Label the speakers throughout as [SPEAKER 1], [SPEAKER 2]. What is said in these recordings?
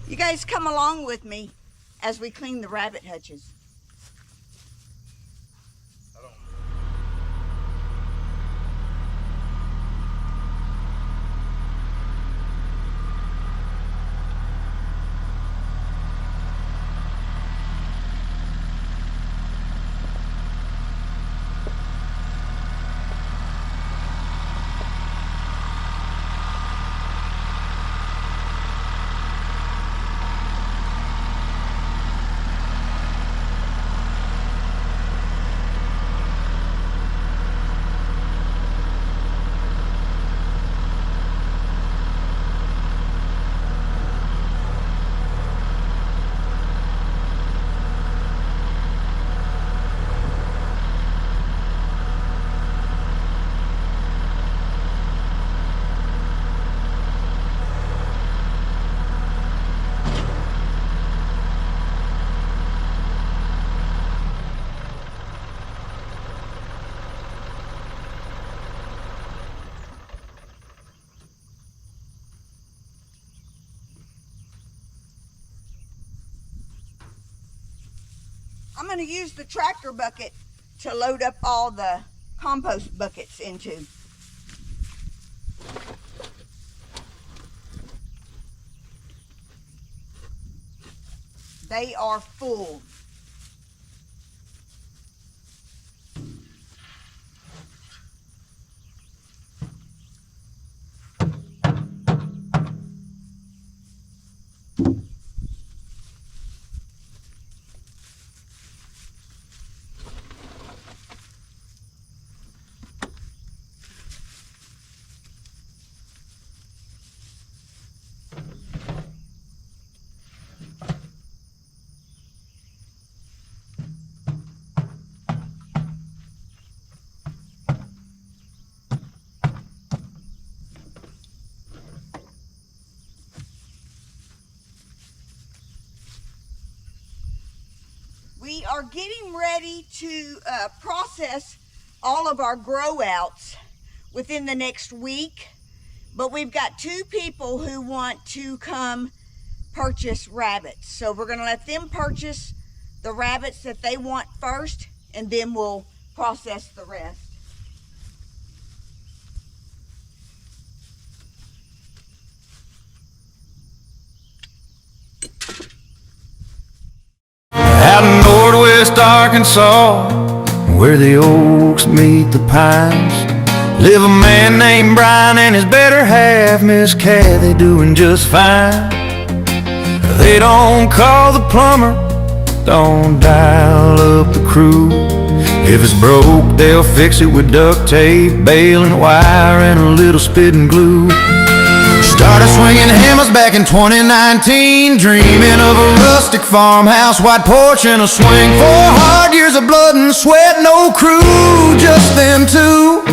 [SPEAKER 1] You guys come along with me as we clean the rabbit hutches. I'm going to use the tractor bucket to load up all the compost buckets into. They are full. We are getting ready to process all of our grow outs within the next week, but we've got 2 people who want to come purchase rabbits. So we're going to let them purchase the rabbits that they want first, and then we'll process the rest.
[SPEAKER 2] Out in northwest Arkansas, where the oaks meet the pines, live a man named Brian and his better half, Miss Kathy, doing just fine. They don't call the plumber, don't dial up the crew. If it's broke, they'll fix it with duct tape, baling wire, and a little spitting glue. Started swinging hammers back in 2019, dreaming of a rustic farmhouse, white porch and a swing. 4 hard years of blood and sweat, no crew, just them 2.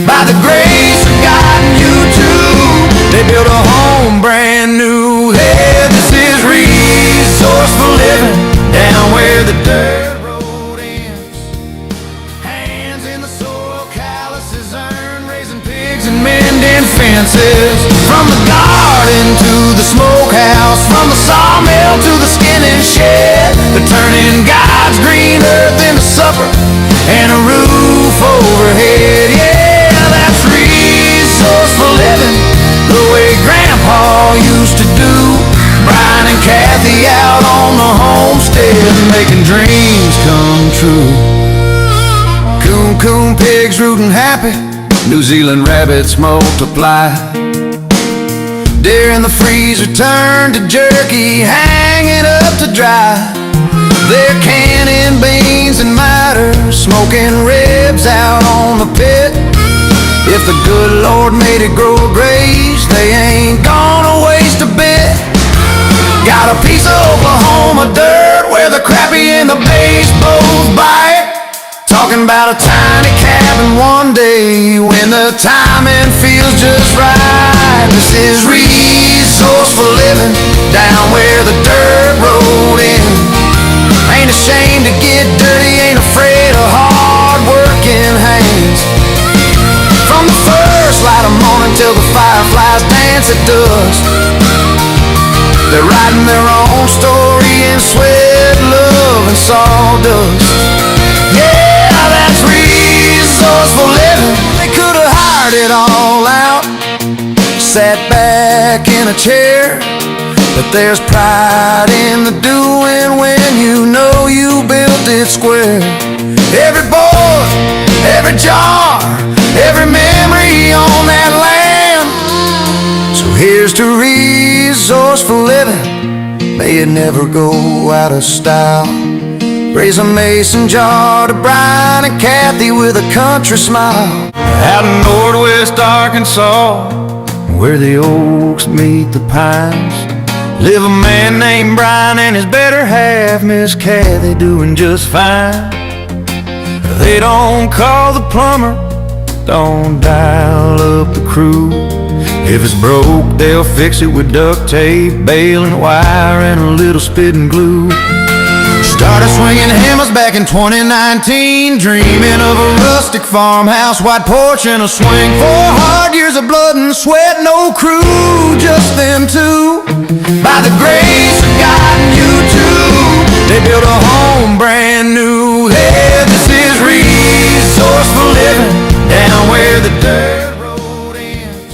[SPEAKER 2] By the grace of God and YouTube, they built a home brand new. Hey, this is resourceful living, down where the dirt road ends. Hands in the soil, calluses earn, raising pigs and mending fences. From the garden to the smokehouse, from the sawmill to the skinning shed, they're turning God's green earth into supper and a roof overhead. Yeah, that's resourceful living, the way Grandpa used to do. Brian and Kathy out on the homestead, making dreams come true. Coon pigs rootin' happy, New Zealand rabbits multiply. Deer in the freezer turn to jerky, hanging up to dry. They're canning beans and miter, smoking ribs out on the pit. If the good Lord made it grow a graze, they ain't gonna waste a bit. Got a piece of Oklahoma dirt where the crappie and the bass both bite. Talking about a tiny cabin one day when the timing feels just right. This is resourceful living, down where the dirt road ends. Ain't ashamed to get dirty, ain't afraid of hard working hands. From the first light of morning till the fireflies dance at dusk, They're writing their own story in sweat, love, and sawdust. Yeah, that's resourceful living. They could have hired it all out, sat back in a chair. But there's pride in the doing when you know you built it square. Every board, every jar, every memory on that land. So here's to resourceful living, may it never go out of style. Raise a mason jar to Brian and Kathy with a country smile. Out in Northwest Arkansas, where the oaks meet the pines, live a man named Brian and his better half, Miss Kathy, doing just fine. They don't call the plumber, don't dial up the crew. If it's broke, they'll fix it with duct tape, bale and wire, and a little spitting glue. Started swinging hammers back in 2019, dreaming of a rustic farmhouse, white porch and a swing. 4 hard years of blood and sweat, no crew, just them two. By the grace of God and you too, they built a home brand new. Hey, this is resourceful living, down where the dirt road ends.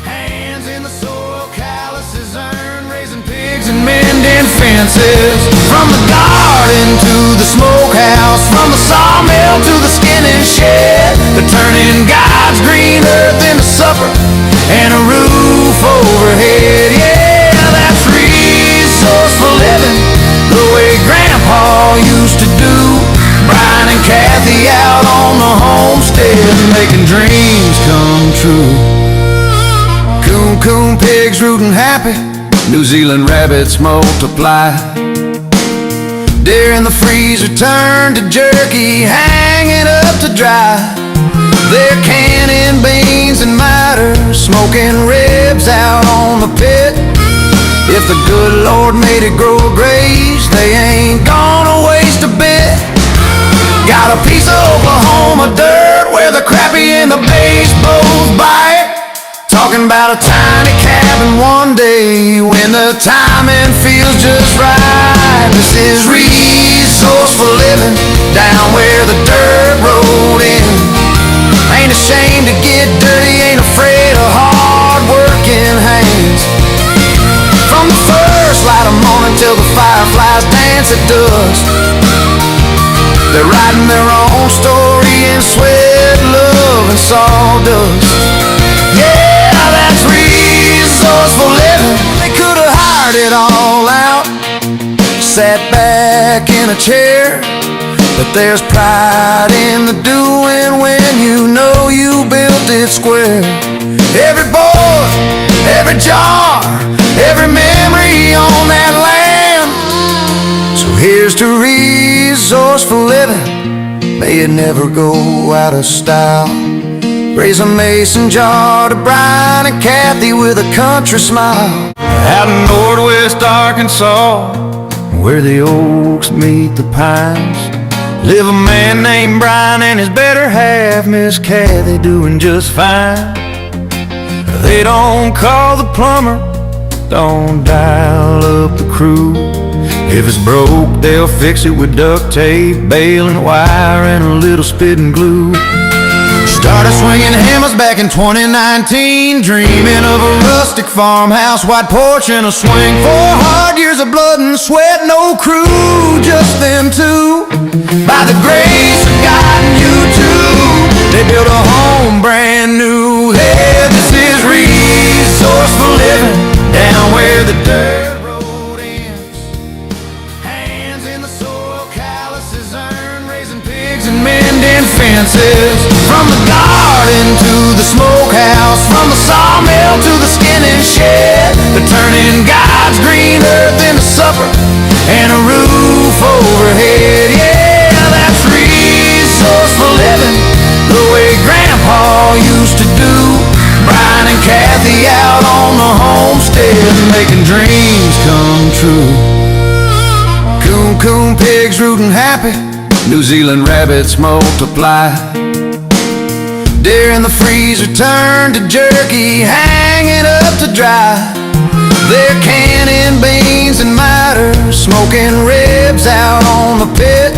[SPEAKER 2] Hands in the soil, calluses earn, raising pigs and mending fences. From the garden to the smokehouse, from the sawmill to the skinning shed, they're turning God's green earth into supper and a roof overhead. Yeah, that's resourceful living, the way Grandpa used to do. Brian and Kathy out on the homestead, making dreams come true. Coon pigs rootin' happy, New Zealand rabbits multiply. Deer in the freezer turn to jerky, hanging up to dry. They're canning beans and miters, smoking ribs out on the pit. If the good Lord made it grow a graze, they ain't gonna waste a bit. Got a piece of Oklahoma dirt where the crappie and the bass both bite. Talking about a tiny cabin one day when the timing feels just right. This is resourceful living, down where the dirt road ends. Ain't ashamed to get dirty, ain't afraid of hard-working hands. From the first light of morning till the fireflies dance at dusk, they're writing their own story in sweat, love, and sawdust. Yeah, that's resourceful living. They could have hired it all out, sat back in a chair. But there's pride in the doing when you know you built it square. Every board, every jar, every memory on that land. So here's to resourceful living, may it never go out of style. Raise a mason jar to Brian and Kathy with a country smile. Out in Northwest Arkansas, where the oaks meet the pines, live a man named Brian and his better half, Miss Kathy, doing just fine. They don't call the plumber, don't dial up the crew. If it's broke, they'll fix it with duct tape, bale and wire, and a little spitting glue. Started swinging hammers back in 2019, dreaming of a rustic farmhouse, white porch and a swing. 4 hard years of blood and sweat, no crew, just them two. By the grace of God and you too, they built a home brand new. Hey, this is resourceful living, down where the dirt road ends. Hands in the soil, calluses earn, raising pigs and mending fences. From the garden to the smokehouse, from the sawmill to the skinning shed, they're turning God's green earth into supper and a roof overhead. Yeah, that's resourceful living, the way Grandpa used to do. Brian and Kathy out on the homestead, making dreams come true. Coon pigs rootin' happy, New Zealand rabbits multiply. Deer in the freezer turn to jerky, hanging up to dry. They're canning beans and matters, smoking ribs out on the pit.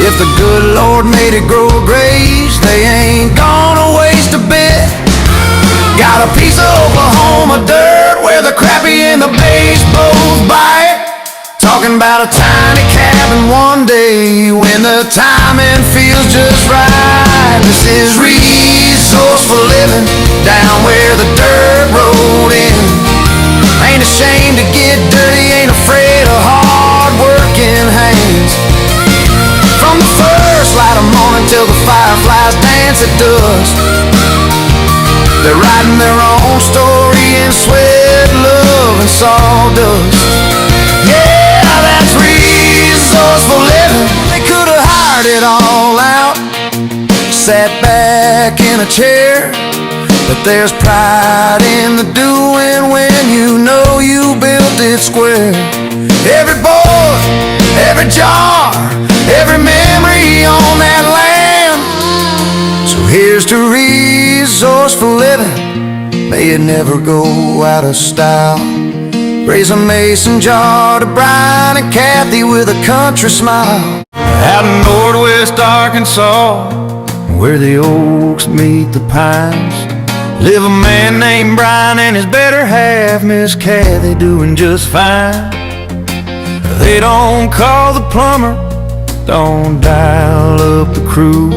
[SPEAKER 2] If the good Lord made it grow graves, they ain't gonna waste a bit. Got a piece of Oklahoma dirt where the crappie and the bass both bite. Talking about a tiny cabin one day when the timing feels just right. This is resourceful living down where the dirt road ends. Ain't ashamed to get dirty, ain't afraid of hard-working hands. From the first light of morning till the fireflies dance at dusk, they're writing their own story in sweat, love, and sawdust. Yeah, that's resourceful living. They could have hired it all out, sat back in a chair, but there's pride in the doing when you know you built it square. Every board, every jar, every memory on that land. So here's to resourceful living, may it never go out of style. Raise a mason jar to Brian and Kathy with a country smile. Out in northwest Arkansas, where the oaks meet the pines, live a man named Brian and his better half, Miss Kathy, doing just fine. They don't call the plumber, don't dial up the crew.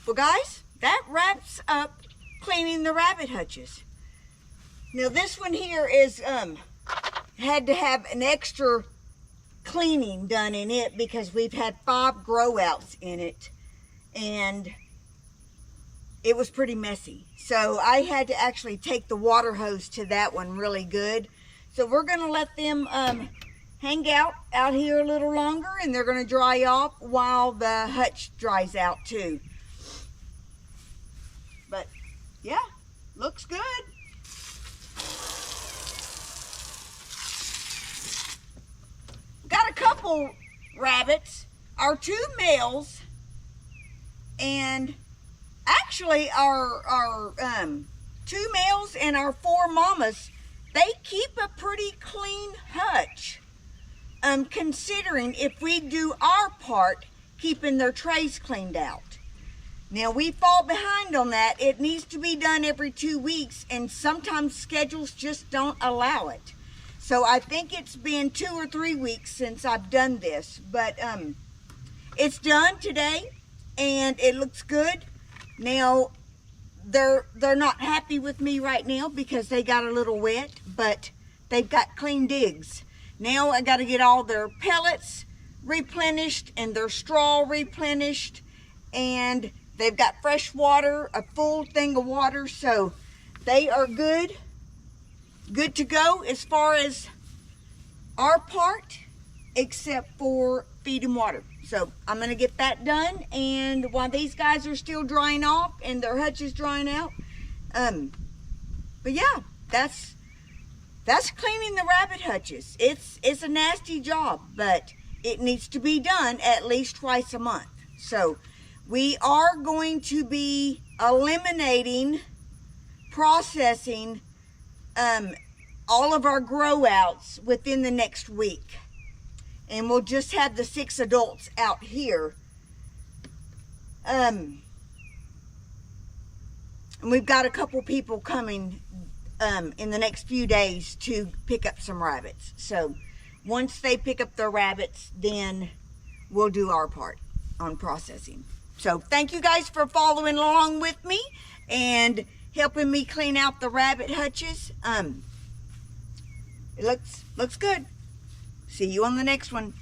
[SPEAKER 1] Well, guys, that wraps up cleaning the rabbit hutches. Now this one here is had to have an extra cleaning done in it because we've had 5 grow outs in it and it was pretty messy. So I had to actually take the water hose to that one really good. So we're gonna let them hang out here a little longer, and they're gonna dry off while the hutch dries out too. But yeah, looks good. Got a couple rabbits, our 2 males, and actually our 2 males and our 4 mamas, they keep a pretty clean hutch, considering if we do our part keeping their trays cleaned out. Now we fall behind on that. It needs to be done every 2 weeks, and sometimes schedules just don't allow it. So I think it's been 2 or 3 weeks since I've done this, but it's done today and it looks good. Now they're not happy with me right now because they got a little wet, but they've got clean digs. Now I got to get all their pellets replenished and their straw replenished, and they've got fresh water, a full thing of water, so they are good to go as far as our part, except for feed and water. So I'm gonna get that done, and while these guys are still drying off and their hutch is drying out, but yeah, that's cleaning the rabbit hutches. It's a nasty job, but it needs to be done at least twice a month. So we are going to be eliminating, processing all of our grow outs within the next week. And we'll just have the 6 adults out here. And we've got a couple people coming in the next few days to pick up some rabbits. So once they pick up their rabbits, then we'll do our part on processing. So thank you guys for following along with me and helping me clean out the rabbit hutches. It looks good. See you on the next one.